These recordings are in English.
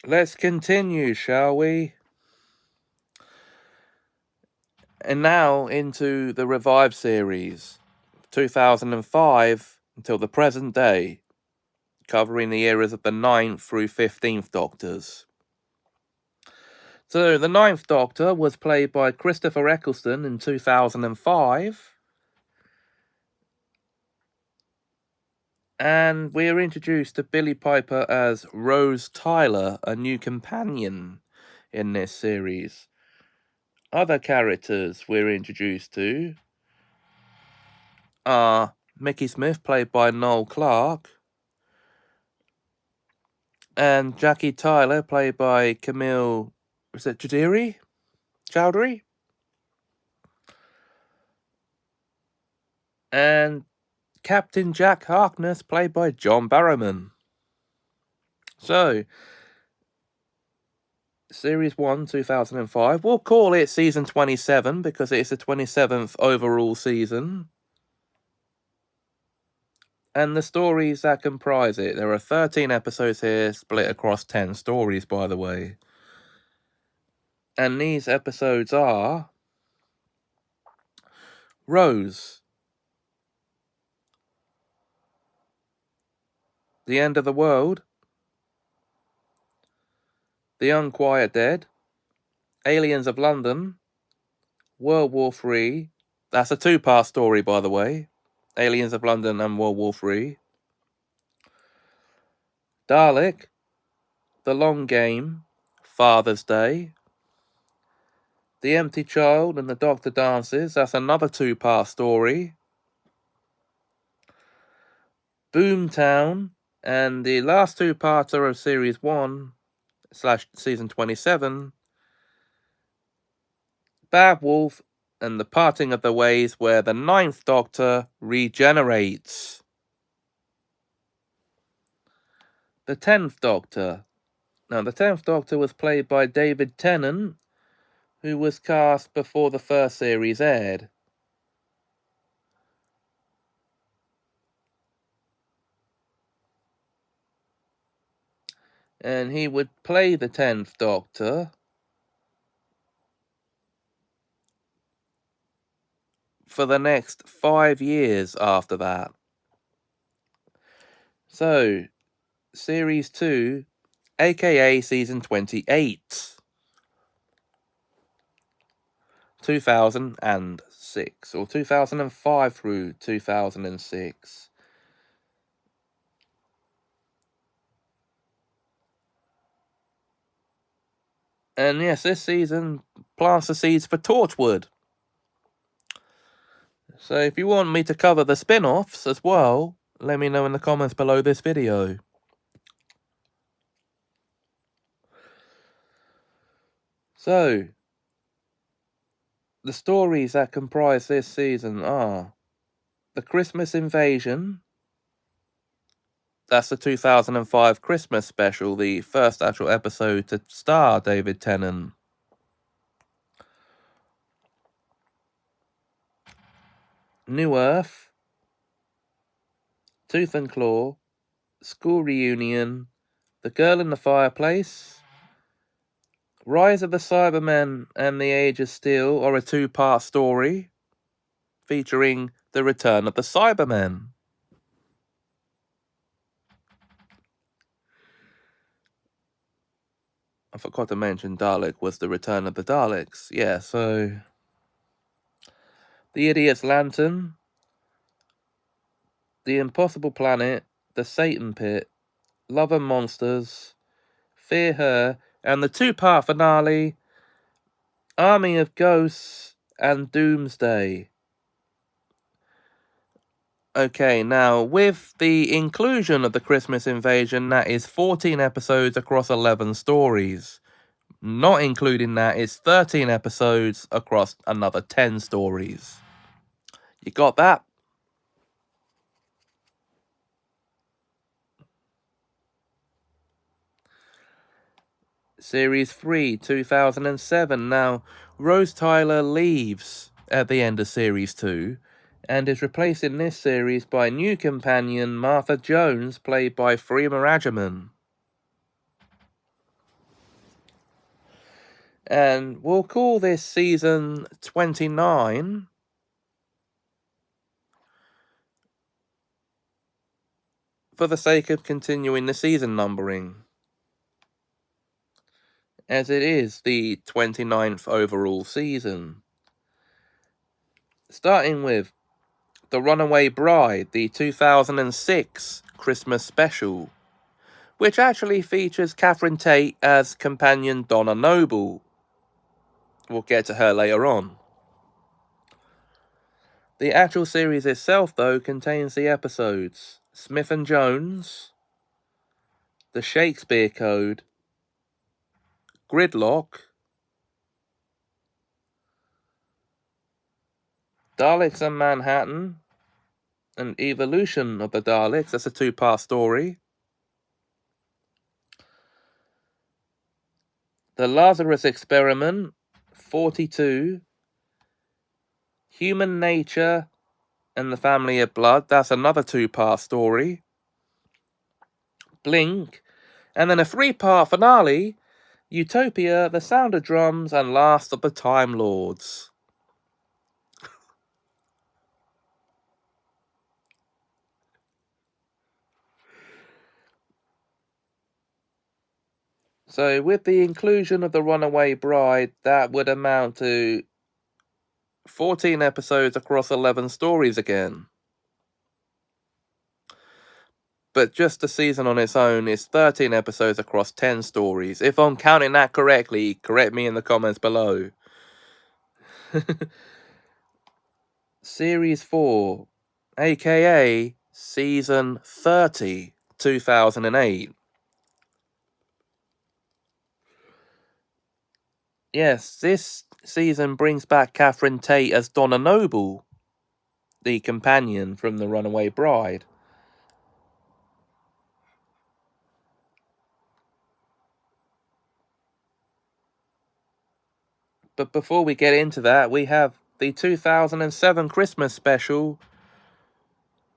let's continue, shall we? And now into the Revive series, 2005 until the present day, covering the eras of the 9th through 15th Doctors. So, the 9th Doctor was played by Christopher Eccleston in 2005. And we are introduced to Billie Piper as Rose Tyler, a new companion in this series. Other characters we're introduced to are Mickey Smith, played by Noel Clarke, and Jackie Tyler, played by Camille, is it Chowdhury? And Captain Jack Harkness, played by John Barrowman. So, Series 1, 2005. We'll call it Season 27 because it's the 27th overall season. And the stories that comprise it. There are 13 episodes here, split across 10 stories, by the way. And these episodes are Rose, The End of the World, The Unquiet Dead, Aliens of London, World War III. That's a two-part story, by the way. Aliens of London and World War III. Dalek, The Long Game, Father's Day, The Empty Child and the Doctor Dances. That's another two-part story. Boomtown, and the last two-parter of Series 1 / Season 27, Bad Wolf and the Parting of the Ways, where the 9th Doctor regenerates. The 10th Doctor. Now, the 10th Doctor was played by David Tennant, who was cast before the first series aired. And he would play the 10th Doctor for the next 5 years after that. So, Series 2, aka Season 28, 2006, or 2005 through 2006. And yes, this season plants the seeds for Torchwood. So if you want me to cover the spin-offs as well, let me know in the comments below this video. So, the stories that comprise this season are The Christmas Invasion. That's the 2005 Christmas special, the first actual episode to star David Tennant. New Earth, Tooth and Claw, School Reunion, The Girl in the Fireplace, Rise of the Cybermen and the Age of Steel are a two-part story featuring the return of the Cybermen. I forgot to mention Dalek was the return of the Daleks. Yeah, so The Idiot's Lantern, The Impossible Planet, The Satan Pit, Love and Monsters, Fear Her, and the two-part finale, Army of Ghosts and Doomsday. Okay, now, with the inclusion of the Christmas Invasion, that is 14 episodes across 11 stories. Not including that, it's 13 episodes across another 10 stories. You got that? Series 3, 2007. Now, Rose Tyler leaves at the end of Series 2 and is replaced in this series by new companion Martha Jones, played by Freema Agyeman. And we'll call this season 29. For the sake of continuing the season numbering, as it is the 29th overall season. Starting with The Runaway Bride, the 2006 Christmas special, which actually features Catherine Tate as companion Donna Noble. We'll get to her later on. The actual series itself, though, contains the episodes Smith and Jones, The Shakespeare Code, Gridlock, Daleks and Manhattan, An Evolution of the Daleks, that's a 2-part story. The Lazarus Experiment, 42. Human Nature and the Family of Blood, that's another 2-part story. Blink, and then a 3-part finale, Utopia, The Sound of Drums, and Last of the Time Lords. So with the inclusion of The Runaway Bride, that would amount to 14 episodes across 11 stories again. But just the season on its own is 13 episodes across 10 stories. If I'm counting that correctly, correct me in the comments below. Series 4, aka Season 30, 2008. Yes, this season brings back Catherine Tate as Donna Noble, the companion from The Runaway Bride. But before we get into that, we have the 2007 Christmas special,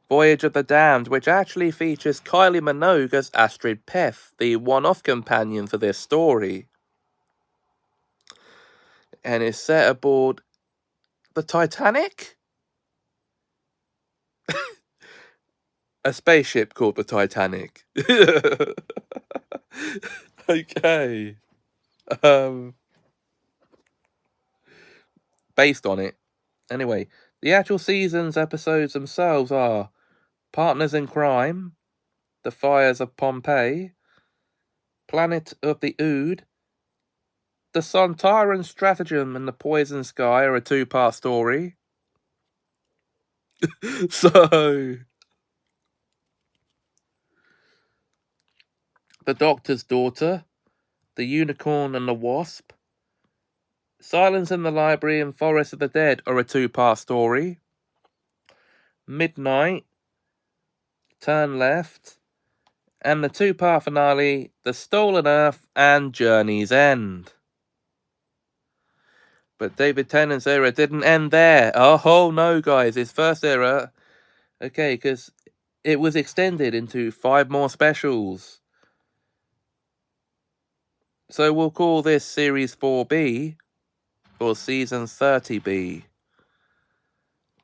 Voyage of the Damned, which actually features Kylie Minogue as Astrid Peth, the one-off companion for this story. And is set aboard the Titanic? A spaceship called the Titanic. Okay. Based on it. Anyway, the actual season's episodes themselves are Partners in Crime, The Fires of Pompeii, Planet of the Ood, The Sontaran Stratagem and the Poison Sky are a 2-part story. So, The Doctor's Daughter, The Unicorn and the Wasp, Silence in the Library and Forest of the Dead are a 2-part story. Midnight, Turn Left, and the 2-part finale, The Stolen Earth and Journey's End. But David Tennant's era didn't end there. Oh no, guys, his first era, okay, because it was extended into 5 more specials. So we'll call this Series 4B, or Season 30B.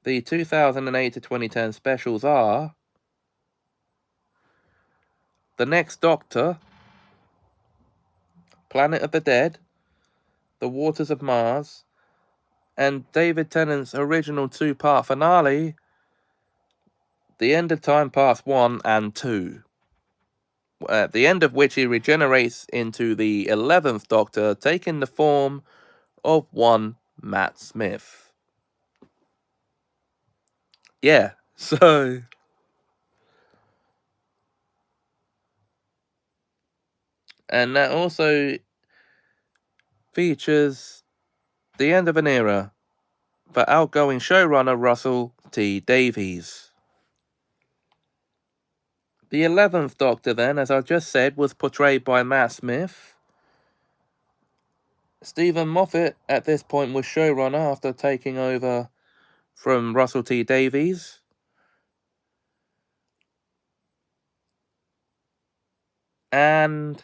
The 2008 to 2010 specials are The Next Doctor, Planet of the Dead, The Waters of Mars, and David Tennant's original 2-part finale, The End of Time Parts 1 and 2. At the end of which he regenerates into the 11th Doctor, taking the form of one Matt Smith. Yeah, so... And that also features the end of an era for outgoing showrunner Russell T Davies. The 11th Doctor then, as I just said, was portrayed by Matt Smith. Stephen Moffat at this point was showrunner after taking over from Russell T Davies. And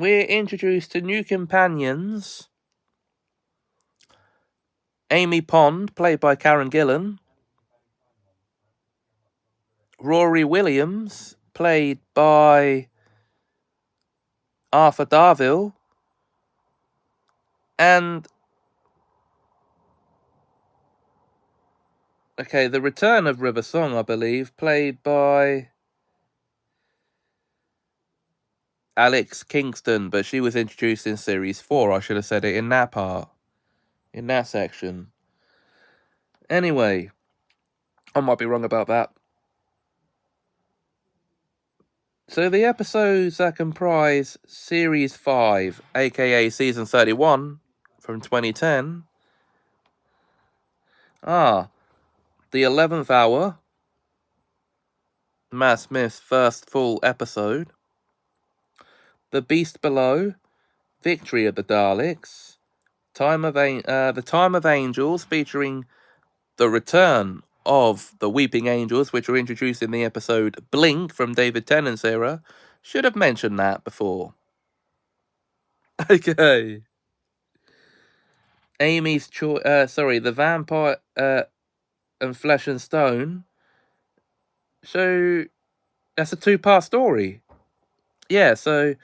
we're introduced to new companions. Amy Pond, played by Karen Gillan. Rory Williams, played by Arthur Darvill. And okay, the return of River Song, I believe, played by Alex Kingston, but she was introduced in series 4. I should have said it in that part, in that section. Anyway, I might be wrong about that. So the episodes that comprise series 5, aka season 31 from 2010, are The 11th Hour, Matt Smith's first full episode, The Beast Below, Victory of the Daleks, The Time of Angels, featuring the return of the Weeping Angels, which were introduced in the episode Blink from David Tennant's era. Should have mentioned that before. Okay. The Vampire and Flesh and Stone. So that's a 2-part story. Yeah, so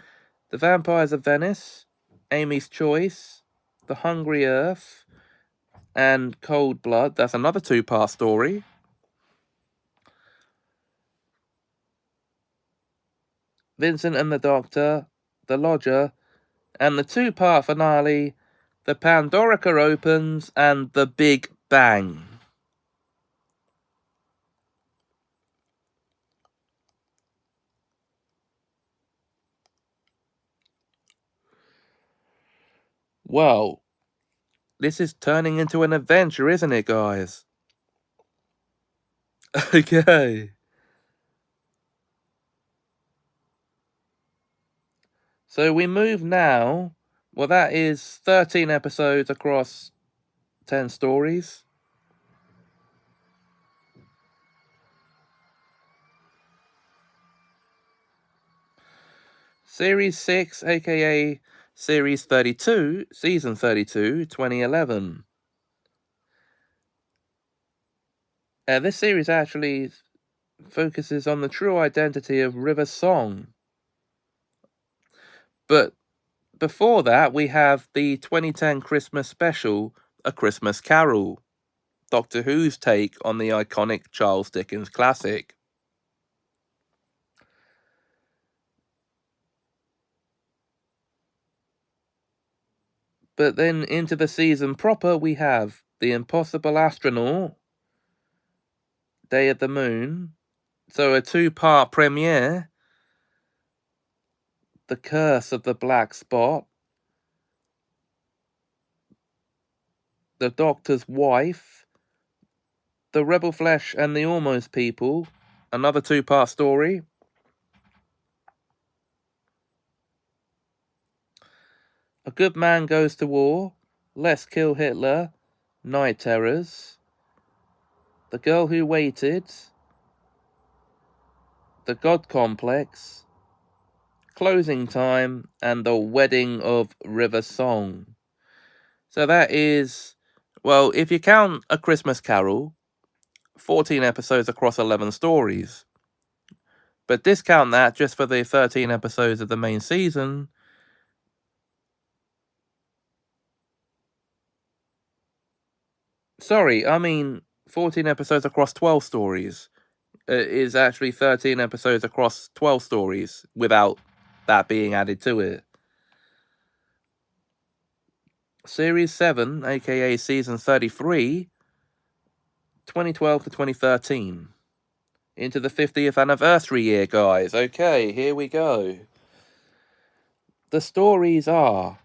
The Vampires of Venice, Amy's Choice, The Hungry Earth, and Cold Blood. That's another 2-part story. Vincent and the Doctor, The Lodger, and the 2-part finale, The Pandorica Opens and The Big Bang. Well, this is turning into an adventure, isn't it, guys? Okay. So we move now. Well, that is 13 episodes across 10 stories. Series 6, aka Series 32, Season 32, 2011. This series actually focuses on the true identity of River Song. But before that, we have the 2010 Christmas special, A Christmas Carol, Doctor Who's take on the iconic Charles Dickens classic. But then into the season proper, we have The Impossible Astronaut, Day of the Moon, so a 2-part premiere, The Curse of the Black Spot, The Doctor's Wife, The Rebel Flesh and the Almost People, another 2-part story, A Good Man Goes to War, Let's Kill Hitler, Night Terrors, The Girl Who Waited, The God Complex, Closing Time, and The Wedding of River Song. So that is, well, if you count A Christmas Carol, 14 episodes across 11 stories. But discount that just for the 13 episodes of the main season. Sorry, I mean 14 episodes across 12 stories. Is actually 13 episodes across 12 stories without that being added to it. Series 7, aka Season 33, 2012 to 2013. Into the 50th anniversary year, guys. Okay, here we go. The stories are...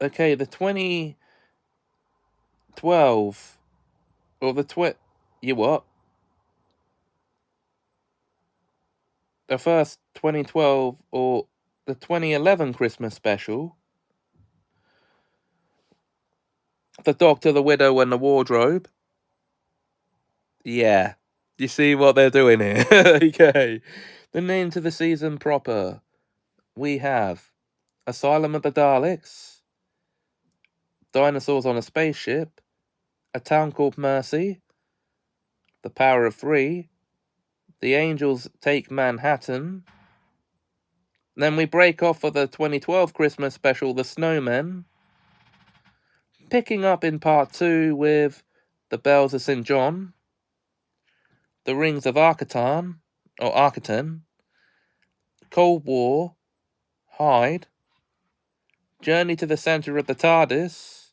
Okay, the 2012... Or the You what? The first 2012 or the 2011 Christmas special. The Doctor, the Widow, and the Wardrobe. Yeah. You see what they're doing here? Okay. The name to the season proper. We have Asylum of the Daleks, Dinosaurs on a Spaceship, A Town Called Mercy, The Power of Three, The Angels Take Manhattan. Then we break off for the 2012 Christmas special, The Snowmen. Picking up in part 2 with The Bells of St. John, The Rings of Arcatan, Cold War, Hyde, Journey to the Centre of the TARDIS,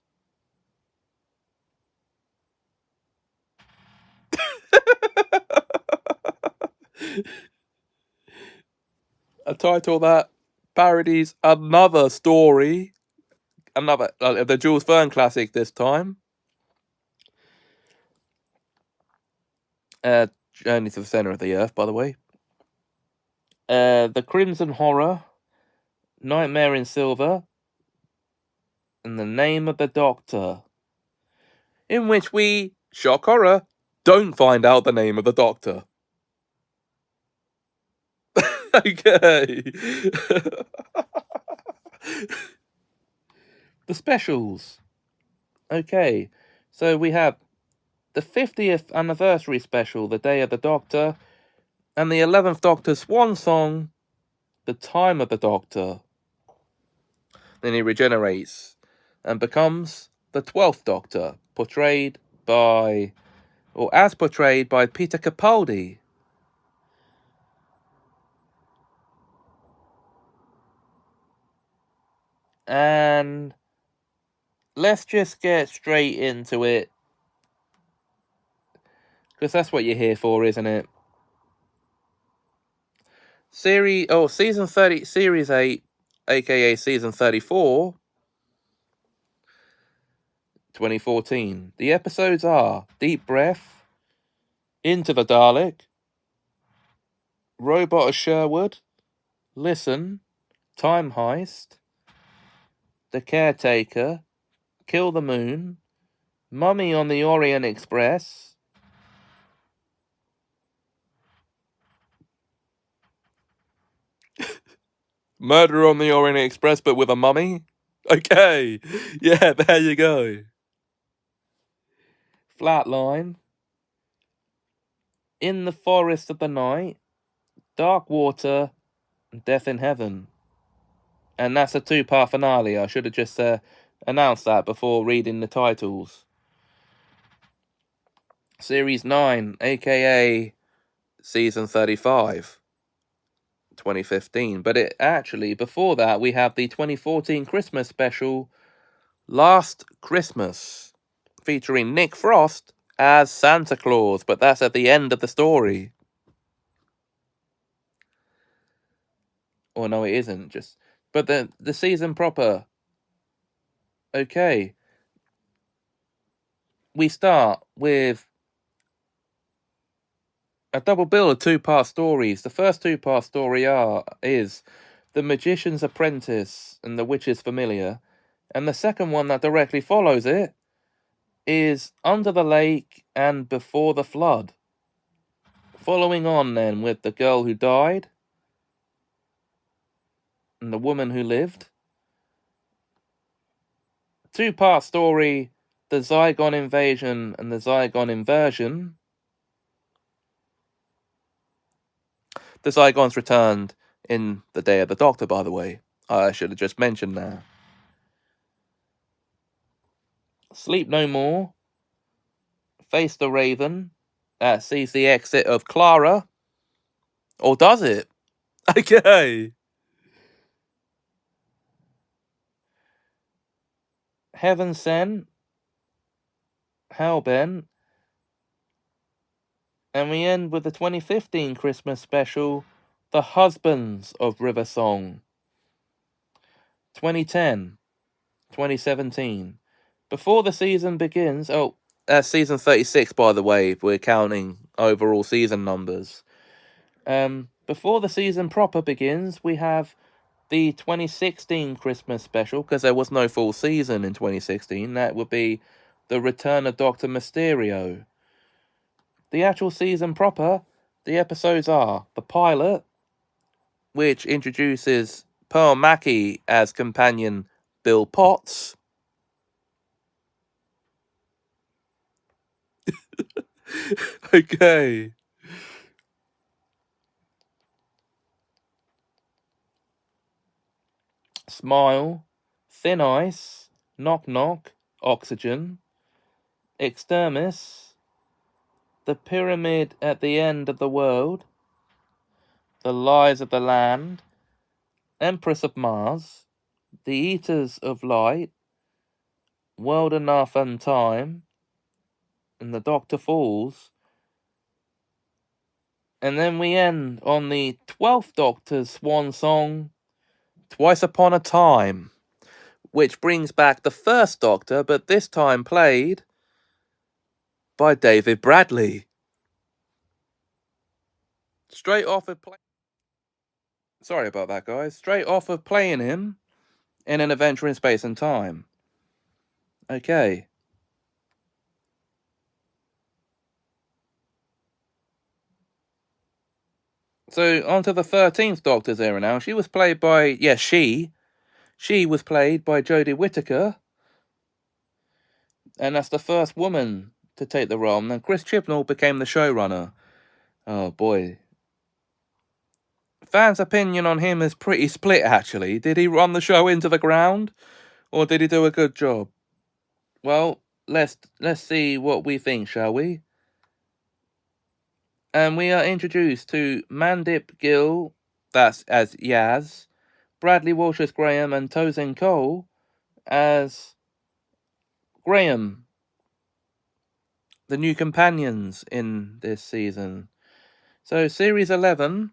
a title that parodies another story, the Jules Verne classic this time. Journey to the Centre of the Earth, by the way. The Crimson Horror, Nightmare in Silver, and The Name of the Doctor, in which we, shock horror, don't find out the name of the Doctor. Okay. The specials. Okay, so we have the 50th anniversary special, The Day of the Doctor, and the 11th Doctor swan song, The Time of the Doctor. Then he regenerates and becomes the 12th Doctor, as portrayed by Peter Capaldi. And let's just get straight into it, because that's what you're here for, isn't it? Season 30, Series 8, aka Season 34, 2014. The episodes are Deep Breath, Into the Dalek, Robot of Sherwood, Listen, Time Heist, The Caretaker, Kill the Moon, Mummy on the Orient Express, Murder on the Orient Express but with a mummy? Okay, yeah, there you go. Flatline, In the Forest of the Night, Dark Water, and Death in Heaven. And that's a 2-part finale. I should have just announced that before reading the titles. Series 9, aka Season 35, 2015. But it actually, before that, we have the 2014 Christmas special, Last Christmas, featuring Nick Frost as Santa Claus, but that's at the end of the story. Or no, it isn't. But the season proper. Okay. We start with a double bill of 2-part stories. The first 2-part story is The Magician's Apprentice and The Witch's Familiar. And the second one that directly follows it is Under the Lake and Before the Flood. Following on then with The Girl Who Died and The Woman Who Lived. 2-part story, The Zygon Invasion and The Zygon Inversion. The Zygons returned in The Day of the Doctor, by the way. I should have just mentioned that. Sleep No More, Face the Raven, that sees the exit of Clara. Or does it? Okay. Heaven Sent, Hellbent, and we end with the 2015 Christmas special, The Husbands of River Song. 2010, 2017. Before the season begins, that's season 36, by the way, if we're counting overall season numbers. Before the season proper begins, we have the 2016 Christmas special, because there was no full season in 2016. That would be The Return of Dr. Mysterio. The actual season proper, the episodes are The Pilot, which introduces Pearl Mackie as companion Bill Potts. Okay. Smile, Thin Ice, Knock Knock, Oxygen, Extremis, The Pyramid at the End of the World, The Lies of the Land, Empress of Mars, The Eaters of Light, World Enough and Time, and The Doctor Falls. And then we end on the 12th Doctor's swan song, Twice Upon a Time, which brings back the first Doctor, but this time played by David Bradley. Straight off of Sorry about that, guys. Straight off of playing him in An Adventure in Space and Time. Okay. So, on to the 13th Doctor's era now. She was played by... She was played by Jodie Whittaker. And that's the first woman to take the role. And then Chris Chibnall became the showrunner. Oh, boy. Fans' opinion on him is pretty split, actually. Did he run the show into the ground? Or did he do a good job? Well, let's see what we think, shall we? And we are introduced to Mandip Gill, that's as Yaz, Bradley Walsh as Graham, and Tosin Cole as Graham, the new companions in this season. So, Series 11,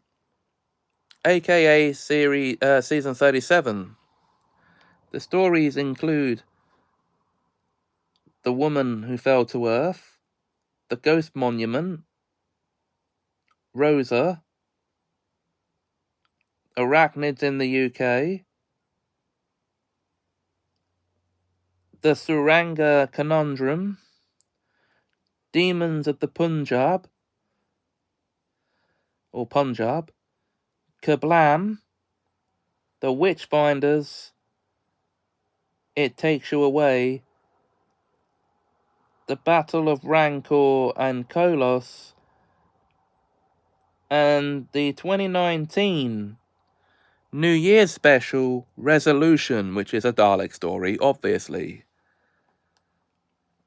aka Season 37. The stories include The Woman Who Fell to Earth, The Ghost Monument, Rosa, Arachnids in the UK, The Suranga Conundrum, Demons of the Punjab, or Punjab, Kablam, The Witchbinders, It Takes You Away, The Battle of Rancor and Kolos, and the 2019 New Year's special, Resolution, which is a Dalek story, obviously.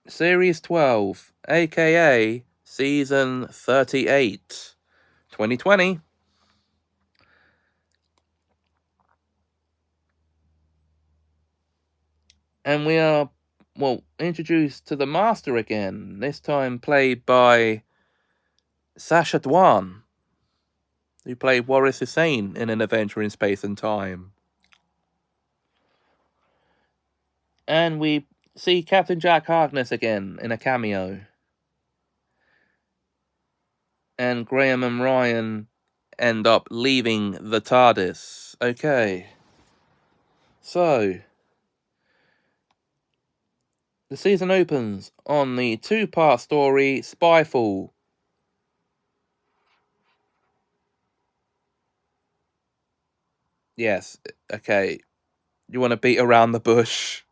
Series 12, aka Season 38, 2020. And we are, well, introduced to the Master again, this time played by Sacha Dhawan, who played Waris Hussein in An Adventure in Space and Time. And we see Captain Jack Harkness again in a cameo. And Graham and Ryan end up leaving the TARDIS. Okay. So, the season opens on the two-part story, Spyfall. Yes, okay. You want to beat around the bush?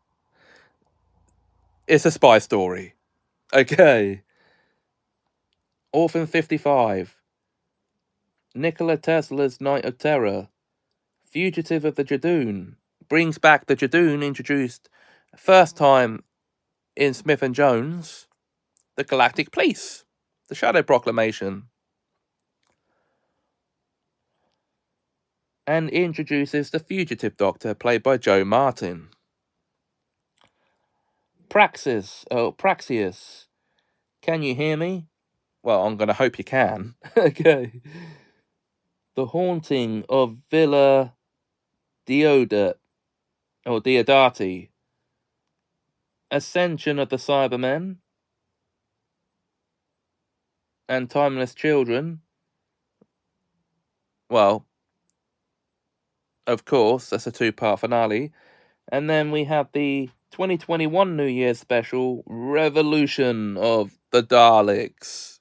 It's a spy story. Okay. Orphan 55. Nikola Tesla's Night of Terror. Fugitive of the Judoon. Brings back the Judoon, introduced first time in Smith & Jones. The Galactic Police. The Shadow Proclamation. And introduces the Fugitive Doctor, played by Joe Martin. Praxius. Can you hear me? Well, I'm going to hope you can. Okay. The Haunting of Villa Diodati. Ascension of the Cybermen. And Timeless Children. Well, of course, that's a two-part finale. And then we have the 2021 New Year's special, Revolution of the Daleks.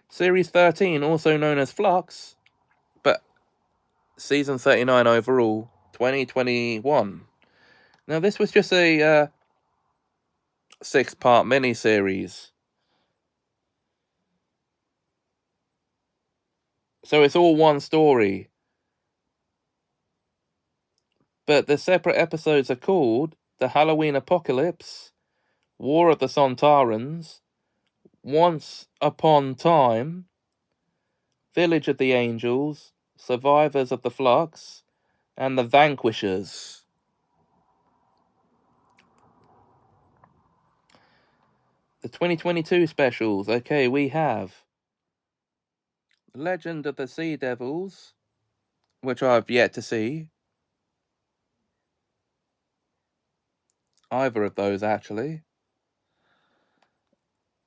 Series 13, also known as Flux, season 39 overall, 2021. Now, this was just a 6-part miniseries. So it's all one story. But the separate episodes are called The Halloween Apocalypse, War of the Sontarans, Once Upon Time, Village of the Angels, Survivors of the Flux, and The Vanquishers. The 2022 specials. Okay, we have Legend of the Sea Devils, which I've yet to see. Either of those, actually.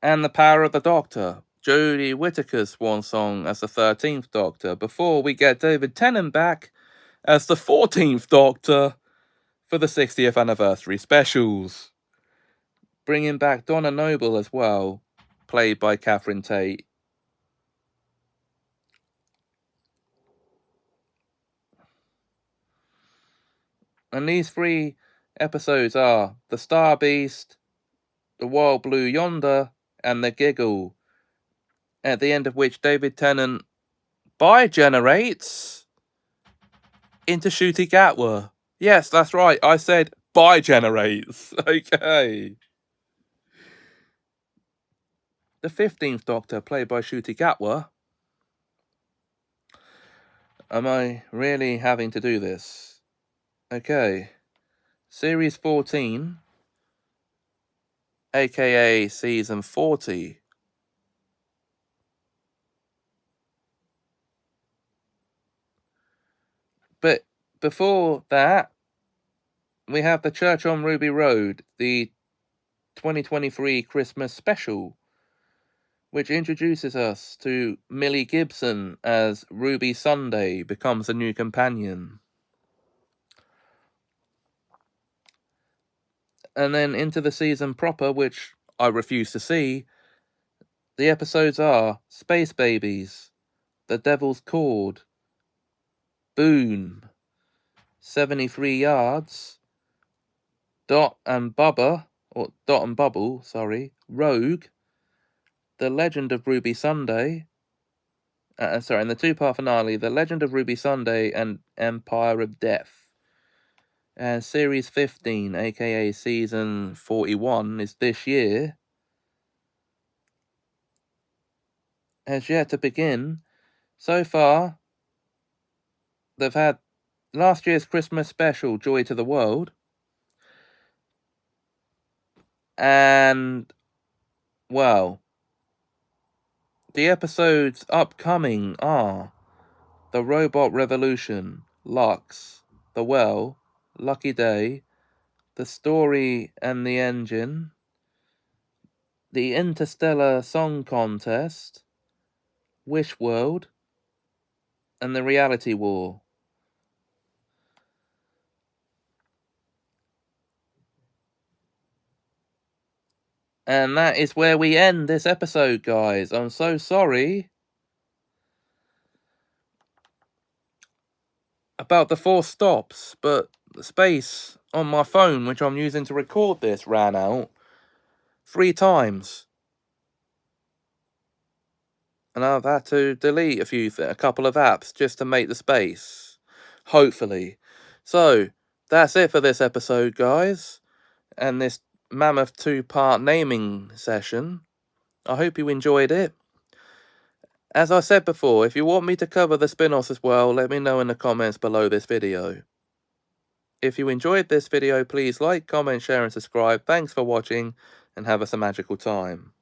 And The Power of the Doctor, Jodie Whittaker's swan song as the 13th Doctor, before we get David Tennant back as the 14th Doctor for the 60th anniversary specials. Bringing back Donna Noble as well, played by Catherine Tate. And these 3 episodes are The Star Beast, The Wild Blue Yonder, and The Giggle, at the end of which David Tennant bi-generates into Ncuti Gatwa. Yes, that's right, I said bi-generates. Okay. The 15th Doctor, played by Ncuti Gatwa. Am I really having to do this? Okay. Series 14, aka Season 40. But before that, we have The Church on Ruby Road, the 2023 Christmas special, which introduces us to Millie Gibson as Ruby Sunday becomes a new companion. And then into the season proper, which I refuse to see. The episodes are Space Babies, The Devil's Cord, Boom, 73 Yards, Dot and Bubble, Rogue, The Legend of Ruby Sunday, and the 2-part finale, The Legend of Ruby Sunday and Empire of Death. And Series 15, aka Season 41, is this year, has yet to begin. So far, they've had last year's Christmas special, Joy to the World, and, well, the episodes upcoming are The Robot Revolution, Lux, The Well, Lucky Day, The Story and the Engine, The Interstellar Song Contest, Wish World, and The Reality War. And that is where we end this episode, guys. I'm so sorry about the 4 stops, but the space on my phone, which I'm using to record this, ran out 3 times. And I've had to delete a couple of apps just to make the space. Hopefully. So, that's it for this episode, guys. And this mammoth 2-part naming session. I hope you enjoyed it. As I said before, if you want me to cover the spin-offs as well, let me know in the comments below this video. If you enjoyed this video, please like, comment, share and subscribe. Thanks for watching and have us a magical time.